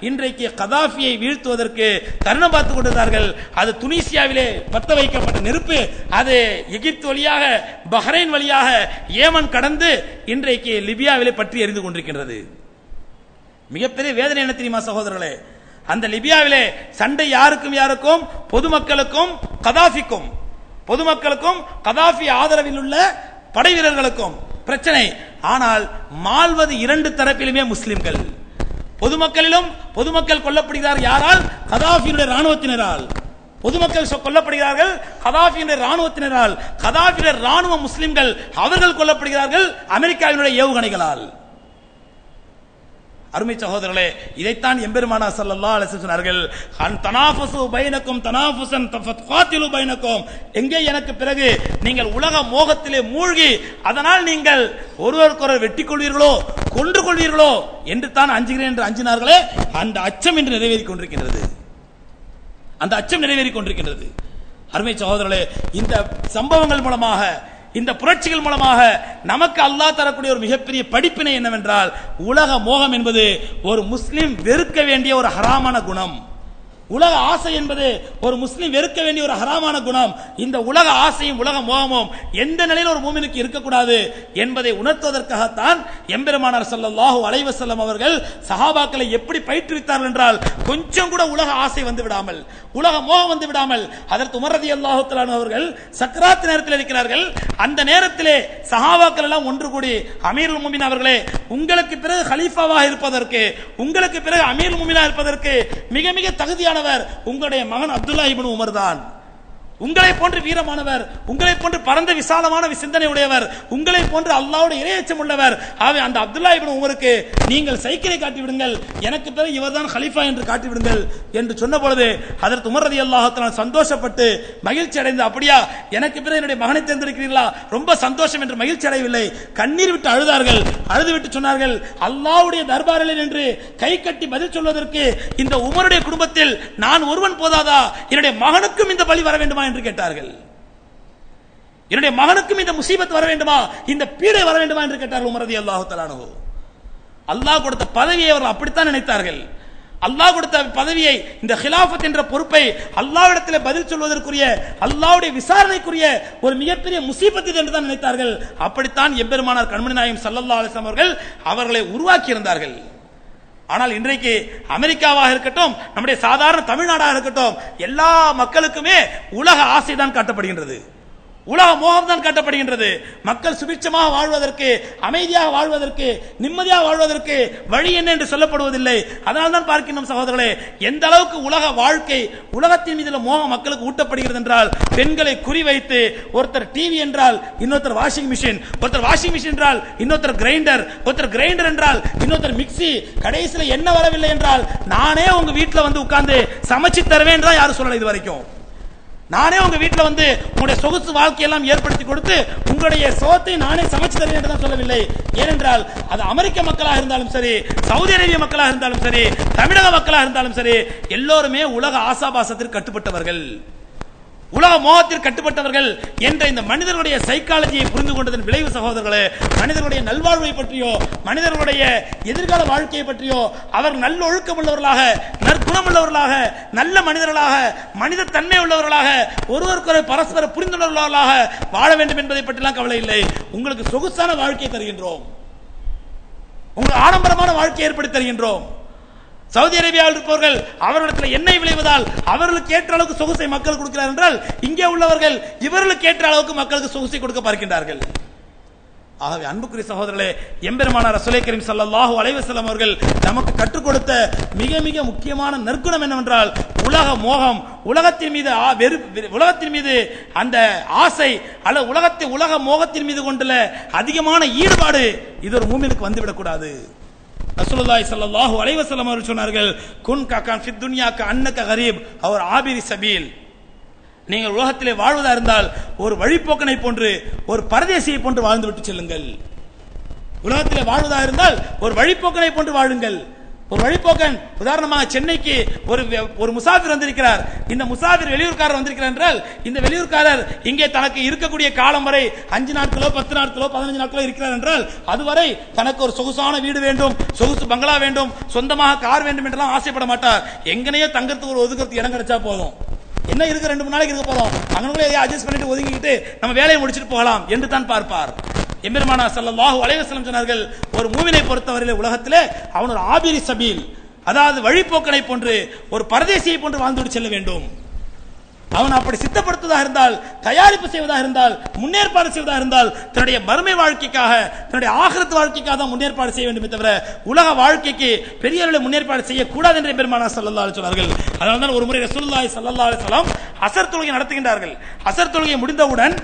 இன்றைக்கு கதாஃபியை வீழ்த்துவதற்கு தருணம் பார்த்துக் கொண்டிருந்தார்கள். அது துனிசியாவிலே பத்த வைக்கப்பட்ட நெருப்பு அது எகிப்து வழியாக பஹ்ரைன் வழியாக ஏமன் கடந்து இன்றைக்கு லிபியாவிலே பற்றி எரிந்து கொண்டிருக்கின்றது. மிகப்பெரிய வேதனை என்ன தெரியுமா சகோதரர்களே? அந்த லிபியாவிலே சண்டை யாருக்கும் பொதுமக்களுக்கும் கதாஃபிக்கும், பொதுமக்களுக்கும் கதாஃபி ஆதரவில் உள்ள படை வீரர்களுக்கும் பிரச்சனை. ஆனால் மாள்வது 2 தரப்பிலுமே முஸ்லிம்கள். பொதுமக்கள் கொல்லப்படுகிறார். யாரால்? கதாஃபியினுடைய ராணுவத்தினரால். பொதுமக்கள் கொல்லப்படுகிறார்கள் கதாஃபியினுடைய ராணுவத்தினரால். கதாஃபியுடைய ராணுவ முஸ்லிம்கள் அவர்கள் கொல்லப்படுகிறார்கள் அமெரிக்காவினுடைய ஏவுகணைகளால். அருமை சகோதரர்களே, இதைத்தான் எம்பெருமானார் ஸல்லல்லாஹு அலைஹி வஸல்லம் சொன்னார்கள், அன் தனாஃபஸு பைனக்கும் தனாஃபுஸன் ஃபத்காத்திலு பைனக்கும். எங்கே எனக்கு பிறகு நீங்கள் உலக மோகத்திலே மூழ்கி அதனால் நீங்கள் ஒருவருக்கொருவர் வெட்டிக் கொள்வீர்களோ கொன்று கொள்வீர்களோ என்று தான் அஞ்சுகிறேன் என்று அஞ்சினார்களே, அந்த அச்சம் இன்று நிறைவேறிக் கொண்டிருக்கின்றது. அந்த அச்சம் நிறைவேறிக் கொண்டிருக்கின்றது. அருமை சகோதரர்களே, இந்த சம்பவங்கள் மூலமாக, இந்த புரட்சிகள் மூலமாக நமக்கு அல்லாஹ் தரக்கூடிய ஒரு மிகப்பெரிய படிப்பினை என்னவென்றால், உலக மோகம் என்பது ஒரு முஸ்லிம் வெறுக்க வேண்டிய ஒரு ஹராமான குணம். உலக ஆசை என்பது ஒரு முஸ்லிம் வெறுக்க வேண்டிய ஒரு ஹராமான குணம். இந்த உலக ஆசையும் உலக மோகமும் எந்த நிலையில் ஒரு மூமினுக்கு இருக்கக்கூடாது என்பதை உணர்த்துவதற்காகத்தான் எம்பெருமானார் ஸல்லல்லாஹு அலைஹி வஸல்லம் அவர்கள் சஹாபாக்களை எப்படி பயிற்றுவித்தார்கள் என்றால், கொஞ்சம் கூட உலக ஆசை வந்து விடாமல், உலக மோகம் வந்து விடாமல். அதற்கு உமர் ரலியல்லாஹு தஆலா அவர்கள் சக்ராத் நேரத்தில் இருக்கிறார்கள். அந்த நேரத்திலே சஹாபாக்கள் எல்லாம் ஒன்று கூடி, அமீருல் முஃமினீன் அவர்களே, உங்களுக்கு பிறகு கலீஃபாவாக இருப்பதற்கு, உங்களுக்கு பிறகு அமீருல் முஃமினீனாக இருப்பதற்கு மிக மிக தகுதியான உங்களுடைய மகன் அப்துல்லா இப்னு உமர் தான். உங்களை போன்று வீரமானவர், உங்களை போன்று பரந்த விசாலமான சிந்தனை உடையவர், உங்களை போன்று அல்லாஹ்வுடைய இறையச்சம் உள்ளவர். ஆகவே அந்த அப்துல்லா இப்னு உமருக்கு நீங்கள் சைக்கிளை காட்டி விடுங்கள், எனக்கு பிறகு இவர்தான் கலீஃபா என்று காட்டி விடுங்கள் என்று சொன்ன பொழுது ஹஜ்ரத் உமர் ரலியல்லாஹு தஆலா சந்தோஷப்பட்டு மகிழ்ச்சி அடைந்து, அப்படியா எனக்கு பிறகு என்னுடைய மகனை தேர்ந்தெடுக்கிறீர்களா, ரொம்ப சந்தோஷம் என்று மகிழ்ச்சி அடையவில்லை, கண்ணீர் விட்டு அழுதார்கள். அழுது விட்டு சொன்னார்கள், அல்லாஹ்வுடைய தர்பாரில் நின்று கை கட்டி பதில் சொல்வதற்கு இந்த உமருடைய குடும்பத்தில் நான் ஒருவன் போதாதா, என்னுடைய மகனுக்கும் இந்த பழி வர வேண்டுமா என்று கேட்டார்கள். என்னுடைய மகனுக்கும் இந்த முசீபத் வர வேண்டுமா, இந்த பீடை வர வேண்டுமா என்று கேட்டார்கள் உமர் ரலியல்லாஹு தஆலா அன்ஹு. அல்லாஹ் கொடுத்த பதவியை அவர்கள் அப்படித்தான் நினைத்தார்கள். அல்லாஹ் கொடுத்த பதவியை, இந்த கிலாஃபத் என்ற பொறுப்பை அல்லாஹ்விடத்தில் பதில் சொல்வதற்குரிய, அல்லாஹ்வுடைய விசாரணைக்குரிய ஒரு மிகப்பெரிய முசீபத் என்று தான் நினைத்தார்கள். அப்படித்தான் எம்பெருமானார் கண்மணி நாயகம் ஸல்லல்லாஹு அலைஹி வஸல்லம் அவர்கள் அவர்களை உருவாக்கி இருந்தார்கள். ஆனால் இன்றைக்கு அமெரிக்காவாக இருக்கட்டும், நம்முடைய சாதாரண தமிழ்நாடாக இருக்கட்டும், எல்லா மக்களுக்குமே உலக ஆசை தான் காட்டப்படுகின்றது, உலக மோகம் தான் காட்டப்படுகின்றது. மக்கள் சுபிட்சமாக வாழ்வதற்கு, அமைதியாக வாழ்வதற்கு, நிம்மதியாக வாழ்வதற்கு வழி என்ன என்று சொல்லப்படுவதில்லை. அதனால் தான் பார்க்கின்றோம் சகோதரர்களே, எந்த அளவுக்கு உலக வாழ்க்கை, உலகத்தின் மீது மோகம் மக்களுக்கு ஊட்டப்படுகிறது என்றால், பெண்களை குறிவைத்து ஒருத்தர் டிவி என்றால் இன்னொருத்தர் வாஷிங் மிஷின், ஒருத்தர் வாஷிங் மிஷின் என்றால் இன்னொருத்தர் கிரைண்டர், ஒருத்தர் கிரைண்டர் என்றால் இன்னொருத்தர் மிக்சி, கடைசியில் என்ன வரவில்லை என்றால் நானே உங்க வீட்டில் வந்து உட்கார்ந்து சமைச்சு தருவேன் என்றால் யாரும் சொல்லல. இது வரைக்கும் நானே உங்க வீட்டில் வந்து உங்களுடைய சொகுசு வாழ்க்கையெல்லாம் ஏற்படுத்தி கொடுத்து உங்களுடைய சோத்தை நானே சமைச்சு தருவேன் என்று தான் சொல்லவில்லை. ஏனென்றால் அது அமெரிக்க மக்களாக இருந்தாலும் சரி, சவுதி அரேபிய மக்களாக இருந்தாலும் சரி, தமிழக மக்களாக இருந்தாலும் சரி, எல்லோருமே உலக ஆசாபாசத்திற்கு கட்டுப்பட்டவர்கள், உலக மோகத்திற்கு கட்டுப்பட்டவர்கள் என்ற இந்த மனிதர்களுடைய சைக்காலஜியை புரிந்து கொண்டதன் விளைவு சகோதரர்களே, மனிதர்களுடைய நல்வாழ்வை பற்றியோ, மனிதர்களுடைய எதிர்கால வாழ்க்கையை பற்றியோ, அவர் நல்ல ஒழுக்கம் உள்ளவர்களாக, நற்குணம் உள்ளவர்களாக, நல்ல மனிதர்களாக, மனித தன்மை உள்ளவர்களாக, ஒருவருக்கொருவர் பரஸ்பர புரிந்துள்ளவர்களாக வாழ வேண்டும் என்பதை பற்றிலாம் கவலை இல்லை. உங்களுக்கு சொகுசான வாழ்க்கையை தருகின்றோம், உங்களுக்கு ஆடம்பரமான வாழ்க்கையை ஏற்படுத்தி தருகின்றோம். சவுதி அரேபியாவில் இருப்பவர்கள் அவர்களிடத்தில் எண்ணெய் விளைவதால் அவர்களுக்கு ஏற்ற அளவுக்கு சொகுசை மக்கள் கொடுக்கிறார் என்றால், இங்கே உள்ளவர்கள் இவர்களுக்கு ஏற்ற அளவுக்கு மக்களுக்கு சொகுசை கொடுக்க பார்க்கின்றார்கள். ஆகவே அன்புக்குரிய சகோதரர்களே, எம்பெருமானார் ரசூலை கரீம் ஸல்லல்லாஹு அலைஹி வஸல்லம் அவர்கள் நமக்கு கற்றுக் கொடுத்த மிக மிக முக்கியமான நற்குணம் என்னவென்றால், உலக மோகம், உலகத்தின் மீது உலகத்தின் மீது அந்த ஆசை அல்ல, உலக மோகத்தின் மீது கொண்டுள்ள அதிகமான ஈடுபாடு, இது ஒரு மூமினுக்கு வந்துவிடக் கூடாது. ரசூலுல்லாஹி ஸல்லல்லாஹு அலைஹி வஸல்லம் அவர்கள் சொன்னார்கள், குன் ககான் ஃபித் துன்யா கஅன்னக கரீப் அவர் ஆபிரி சபீல். நீங்கள் உலகத்திலே வாழ்வதா இருந்தால் ஒரு வழிப்போக்கனை போன்று, ஒரு பரதேசியை போன்று வாழ்ந்து விட்டு செல்லுங்கள். உலகத்திலே வாழ்வதா இருந்தால் ஒரு வழிப்போக்கனை போன்று வாழுங்கள். ஒரு வழிப்போக்கன், உதாரணமாக சென்னைக்கு ஒரு முசாஃபிர் வந்திருக்கிறார். இந்த முசாஃபிர் வெளியூர்காரர் வந்திருக்கிறார் என்றால், இந்த வெளியூர்காரர் இங்கே தனக்கு இருக்கக்கூடிய காலம் வரை 5 நாட்களோ 10 நாட்களோ 15 நாட்களோ இருக்கிறார் என்றால், அதுவரை தனக்கு ஒரு சொகுசான வீடு வேண்டும், சொகுசு பங்களா வேண்டும், சொந்தமாக கார் வேண்டும் என்றெல்லாம் ஆசைப்பட மாட்டார். எங்கனையோ தங்கறதுக்கு ஒரு ஒதுக்கிறதுக்கு இடம் கிடைச்சா போதும், என்ன இருக்கு 2-3 நாளைக்கு இருக்க போறோம், அங்கே அட்ஜஸ்ட் பண்ணிட்டு ஒதுங்கிட்டு நம்ம வேலையை முடிச்சுட்டு போகலாம் என்று தான் பார்ப்பார். எம்பெருமானார் ஸல்லல்லாஹு அலைஹி வஸல்லம் சொன்னார்கள், ஒரு மூமினை பொறுத்தவரையிலே உலகத்திலே அவன் ஒரு ஆபிரி சபீல், அதாவது வழிப்போக்கனை போன்று, ஒரு பரதேசியை போன்று வாழ்ந்துவிட்டு செல்ல வேண்டும். அவன் அப்படி சித்தப்படுத்துவதாக இருந்தால், தயாரிப்பு செய்வதாக இருந்தால், முன்னேற்பாடு செய்வதாக இருந்தால், தன்னுடைய மறுமை வாழ்க்கைக்காக, தன்னுடைய ஆகிரத்து வாழ்க்கைக்காக தான் முன்னேற்பாடு செய்ய வேண்டுமே தவிர உலக வாழ்க்கைக்கு பெரிய அளவில் முன்னேற்பாடு செய்யக்கூடாது என்று பெருமானார் ஸல்லல்லாஹு அலைஹி சொன்னார்கள். அதனால தான் ஒரு முறை ரசூலுல்லாஹி ஸல்லல்லாஹு அலைஹி வஸல்லம் அஸர் தொழுகை நடத்துகின்றார்கள். அஸர் தொழுகை முடிந்தவுடன்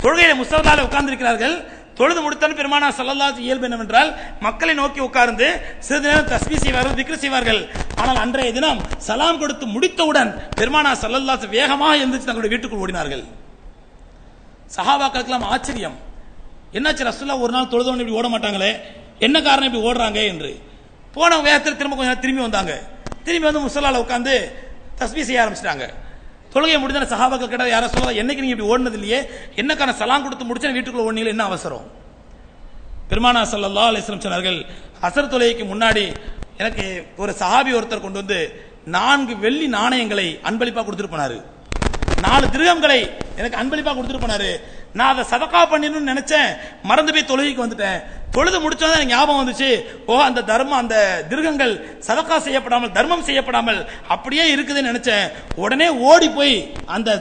தொழுகையில முஸல்லால உட்கார்ந்திருக்கிறார்கள். தொழுது முடித்தாலும் பெருமானா ஸல்லல்லாஹு அலைஹி இயல்பு என்னவென்றால் மக்களை நோக்கி உட்கார்ந்து சிறிது நேரம் தஸ்பீஹ் செய்வார்கள், திக்ர் செய்வார்கள். ஆனால் அன்றைய தினம் சலாம் கொடுத்து முடித்தவுடன் பெருமானா ஸல்லல்லாஹு அலைஹி வேகமாக எழுந்திருச்சு தங்களுடைய வீட்டுக்குள் ஓடினார்கள். சஹாபாக்களுக்கெல்லாம் ஆச்சரியம், என்னாச்சு ரசூலுல்லாஹ் ஒரு நாள் தொழுதவன் இப்படி ஓட மாட்டாங்களே, என்ன காரணம் இப்படி ஓடுறாங்க என்று. போன வேகத்தில் திரும்ப கொஞ்சம் திரும்பி வந்தாங்க. திரும்பி வந்து முஸல்லால உட்கார்ந்து தஸ்பீஹ் செய்ய ஆரம்பிச்சிட்டாங்க. தொழுகை முடிஞ்ச சஹாபாக்கள் கேட்டால் யார சொல்ல, என்னைக்கு நீங்க இப்படி ஓடுனது இல்லையே, என்னக்கான சலாம் கொடுத்து முடிச்ச வீட்டுக்குள்ள ஓடுனீங்க, என்ன அவசரம்? பெருமானா ஸல்லல்லாஹு அலைஹி வஸல்லம் சொன்னார்கள், அஸர் தொழுகைக்கு முன்னாடி எனக்கு ஒரு சஹாபி ஒருத்தர் கொண்டு வந்து 4 வெள்ளி நாணயங்களை அன்பளிப்பா கொடுத்துட்டு போனாரு, 4 திர்ஹம்களை எனக்கு அன்பளிப்பா கொடுத்துட்டு போனாரு. நான் அதை சதகா பண்ணிடணும்னு நினைச்சேன், மறந்து போய் தொழுகைக்கு வந்துட்டேன். தொழுது முடிச்சோதான் எனக்கு ஞாபகம் வந்துச்சு, ஓ அந்த தர்மம், அந்த திர்ஹங்கள் சதகா செய்யப்படாமல், தர்மம் செய்யப்படாமல் அப்படியே இருக்குதுன்னு நினைச்சேன். உடனே ஓடி போய் அந்த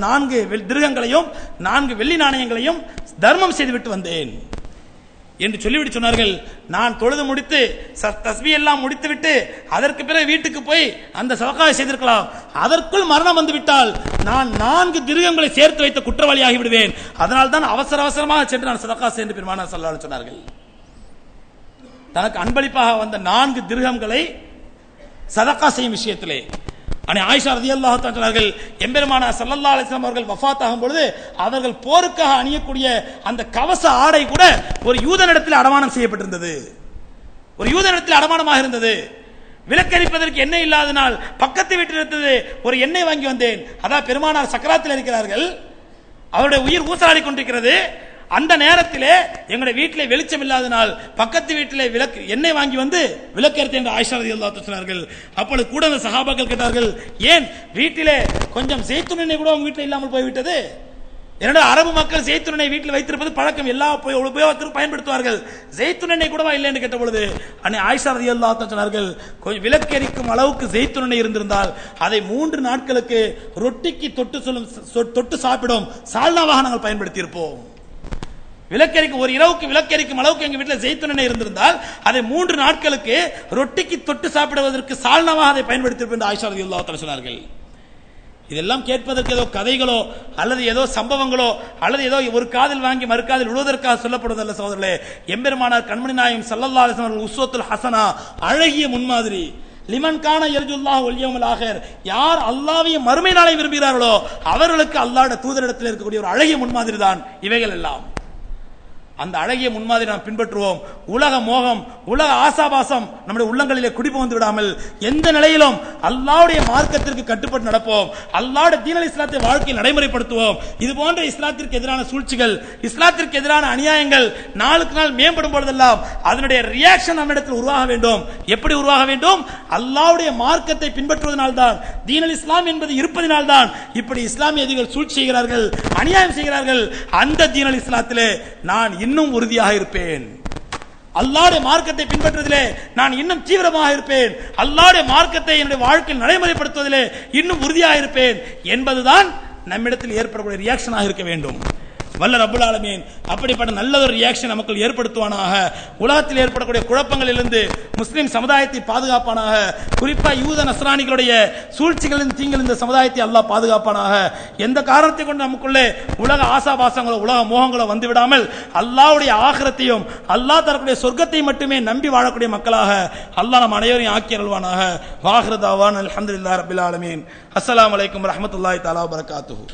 4 திர்ஹங்களையும் 4 வெள்ளி நாணயங்களையும் தர்மம் செய்து விட்டு வந்தேன் என்று சொல்லிவிட்டு சொன்னார்கள். நான் தொழுது முடித்து தஸ்பீஹ் எல்லாம் முடித்து விட்டு அதற்கு பிறகு வீட்டுக்கு போய் அந்த சதகாவை செய்திருக்கலாம், அதற்குள் மரணம் வந்து விட்டால் நான் 4 திர்ஹங்களை சேர்த்து வைத்த குற்றவாளியாகி விடுவேன். அதனால் தான் அவசர அவசரமாக சென்று நான் சதகா செய்து பெருமானார் ஸல்லல்லாஹு அலைஹி சொன்னார்கள். தனக்கு அன்பளிப்பாக வந்த 4 திர்ஹங்களை சதகா செய்யும் விஷயத்திலே ஆயிஷா ரலியல்லாஹு தஆலா சொன்னார்கள், எம்பெருமானார் ஸல்லல்லாஹு அலைஹி வஸல்லம் அவர்கள் வஃபாத் ஆகும் பொழுது அவர்கள் போருக்காக அணியக்கூடிய அந்த கவச ஆடை கூட ஒரு யூதனிடத்தில் அடமானம் செய்யப்பட்டிருந்தது, ஒரு யூதனிடத்தில் அடமானமாக இருந்தது. விளக்கரிப்பதற்கு எண்ணெய் இல்லாதனால் பக்கத்து வீட்டில் இருந்தது ஒரு எண்ணெய் வாங்கி வந்தேன். அதான் பெருமானார் சக்கராத்தில் இருக்கிறார்கள், அவருடைய உயிர் ஊசலாடி கொண்டிருக்கிறது. அந்த நேரத்திலே எங்களுடைய வீட்டிலே வெளிச்சம் இல்லாதனால் பக்கத்து வீட்டிலே விளக்கு எண்ணெய் வாங்கி வந்து விளக்கேற்ற என்று ஆயிஷா ரலியல்லாஹு அன்ஹா சொன்னார்கள். அப்பொழுது கூட அந்த சஹாபாக்கள் கேட்டார்கள், ஏன் வீட்டிலே கொஞ்சம் ஜெய்துன் எண்ணெய் கூட உங்க வீட்டில் இல்லாமல் போய்விட்டது? என்னோட அரபு மக்கள் ஜெய்துன் எண்ணெய் வீட்டில் வைத்திருப்பது பழக்கம், எல்லா உபயோகத்திற்கும் பயன்படுத்துவார்கள், ஜெய்துன் எண்ணெய் கூடவா இல்லை என்று கேட்ட பொழுது ஆயிஷா ரலியல்லாஹு அன்ஹா சொன்னார்கள், கொஞ்சம் விளக்கெரிக்கும் அளவுக்கு ஜெய்துன் எண்ணெய் இருந்திருந்தால் அதை 3 நாட்களுக்கு ரொட்டிக்கு தொட்டு சாப்பிடும் சால்னாவாக நாங்கள் பயன்படுத்தி இருப்போம். விளக்கெரிக்கும் ஒரு இரவுக்கு விளக்கெரிக்கும் அளவுக்கு எங்க வீட்டில் ஜெய்துன் எண்ணெய் இருந்திருந்தால் அதை 3 நாட்களுக்கு ரொட்டிக்கு தொட்டு சாப்பிடுவதற்கு சால்னாவாக அதை பயன்படுத்தியிருப்போம் என்று ஆயிஷா ரலியல்லாஹு அன்ஹா சொன்னார்கள். இதெல்லாம் கேட்பதற்கு ஏதோ கதைகளோ அல்லது ஏதோ சம்பவங்களோ அல்லது ஏதோ ஒரு காதில் வாங்கி மறுக்காதில் விழுவதற்காக சொல்லப்படுவதல்ல சகோதரர்களே. எம்பெருமானார் கண்மணி நாயகம் ஸல்லல்லாஹு அலைஹி வஸல்லம் உஸ்வத்துல் ஹஸனா, அழகிய முன்மாதிரி. லிமன் கான யர்ஜுல்லாஹ் வல் யௌமல் ஆகிர், யார் அல்லாஹ்வையும் மறுமை நாளை விரும்புகிறார்களோ அவர்களுக்கு அல்லாஹ்வுடைய தூதரிடத்தில் இருக்கக்கூடிய ஒரு அழகிய முன்மாதிரி தான் இவைகள் எல்லாம். அந்த அழகிய முன்மாதிரி நாம் பின்பற்றுவோம். உலக மோகம், உலக ஆசாபாசம் நம்முடைய உள்ளங்களிலே குடிபுகுந்து விடாமல் எந்த நிலையிலும் அல்லாஹ்வுடைய மார்க்கத்திற்கு கட்டுப்பட்டு நடப்போம். அல்லாஹ்வுடைய தீனல் இஸ்லாத்தை வாழ்க்கையில் நடைமுறைப்படுத்துவோம். இது போன்ற இஸ்லாத்திற்கு எதிரான சூழ்ச்சிகள், இஸ்லாத்திற்கு எதிரான அநியாயங்கள் நாளுக்கு நாள் மேம்படும் பொழுதெல்லாம் அதனுடைய ரியாக்ஷன் நம்மிடத்தில் உருவாக வேண்டும். எப்படி உருவாக வேண்டும்? அல்லாஹ்வுடைய மார்க்கத்தை பின்பற்றுவதனால்தான், தீனல் இஸ்லாம் என்பது இருப்பதனால்தான் இப்படி இஸ்லாமிய எதிரிகள் சூழ்ச்சி செய்கிறார்கள், அநியாயம் செய்கிறார்கள். அந்த தீனல் இஸ்லாத்திலே நான் இன்னும் உறுதியாக இருப்பேன். அல்லாஹ்வுடைய மார்க்கத்தை பின்பற்றுவதிலே நான் இன்னும் தீவிரமாக இருப்பேன். அல்லாஹ்வுடைய மார்க்கத்தை என்னுடைய வாழ்க்கையில் நடைமுறைப்படுத்துவதிலே இன்னும் உறுதியாக இருப்பேன் என்பதுதான் நம்மிடத்தில் ஏற்படக்கூடிய ரியாக்ஷனாக இருக்க வேண்டும். வல்ல ரப்பல் ஆலமீன் அப்படிப்பட்ட நல்லதொரு ரியாக்ஷன் நமக்கு ஏற்படுத்துவானாக. உலகத்தில் ஏற்படக்கூடிய குழப்பங்களிலிருந்து முஸ்லிம் சமுதாயத்தை பாதுகாப்பானாக. குறிப்பா யூத நஸ்ரானிகளுடைய சூழ்ச்சிகளின் தீங்கில் இந்த சமுதாயத்தை அல்லாஹ் பாதுகாப்பானாக. எந்த காரணத்தை கொண்டு நமக்குள்ளே உலக ஆசாபாசங்களோ உலக மோகங்களோ வந்துவிடாமல் அல்லாஹ்வுடைய ஆகிரத்தையும் அல்லாஹ் தரக்கூடிய சொர்க்கத்தை மட்டுமே நம்பி வாழக்கூடிய மக்களாக அல்லாஹ் நம் அனைவரையும் ஆக்கி அருள்வானாக. வாஹிரு தாவான் அல்ஹம்துலில்லாஹி ரப்பில் ஆலமீன். அஸ்ஸலாமு அலைக்கும் வரஹ்மத்துல்லாஹி தஆலா வபரகாத்துஹு.